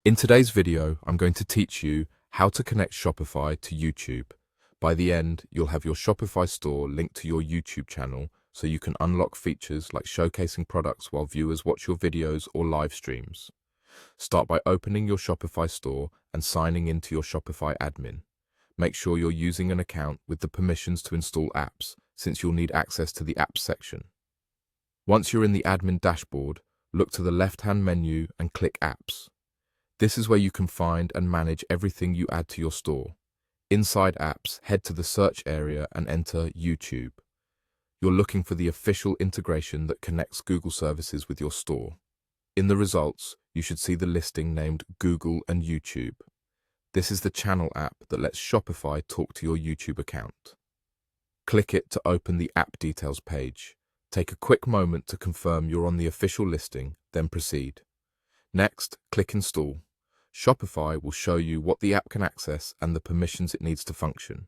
In today's video, I'm going to teach you how to connect Shopify to YouTube. By the end, you'll have your Shopify store linked to your YouTube channel so you can unlock features like showcasing products while viewers watch your videos or live streams. Start by opening your Shopify store and signing into your Shopify admin. Make sure you're using an account with the permissions to install apps, since you'll need access to the apps section. Once you're in the admin dashboard, look to the left-hand menu and click Apps. This is where you can find and manage everything you add to your store. Inside Apps, head to the search area and enter YouTube. You're looking for the official integration that connects Google services with your store. In the results, you should see the listing named Google and YouTube. This is the channel app that lets Shopify talk to your YouTube account. Click it to open the app details page. Take a quick moment to confirm you're on the official listing, then proceed. Next, click Install. Shopify will show you what the app can access and the permissions it needs to function.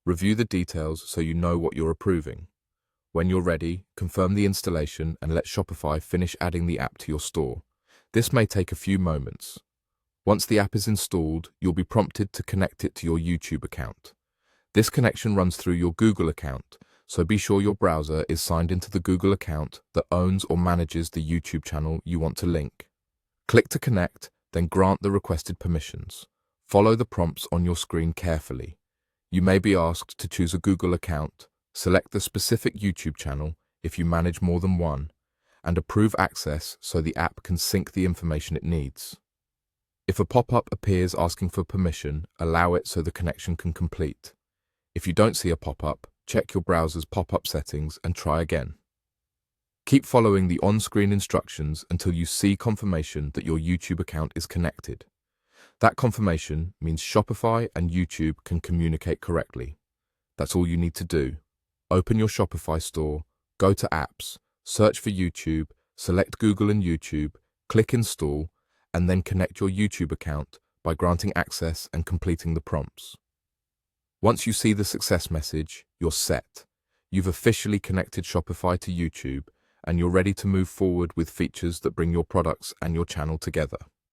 Review the details so you know what you're approving. When you're ready, confirm the installation and let Shopify finish adding the app to your store. This may take a few moments. Once the app is installed, you'll be prompted to connect it to your YouTube account. This connection runs through your Google account, so be sure your browser is signed into the Google account that owns or manages the YouTube channel you want to link. Click to connect, then grant the requested permissions. Follow the prompts on your screen carefully. You may be asked to choose a Google account, select the specific YouTube channel if you manage more than one, and approve access so the app can sync the information it needs. If a pop-up appears asking for permission, allow it so the connection can complete. If you don't see a pop-up, check your browser's pop-up settings and try again. Keep following the on-screen instructions until you see confirmation that your YouTube account is connected. That confirmation means Shopify and YouTube can communicate correctly. That's all you need to do. Open your Shopify store, go to Apps, search for YouTube, select Google and YouTube, click Install, and then connect your YouTube account by granting access and completing the prompts. Once you see the success message, you're set. You've officially connected Shopify to YouTube, and you're ready to move forward with features that bring your products and your channel together.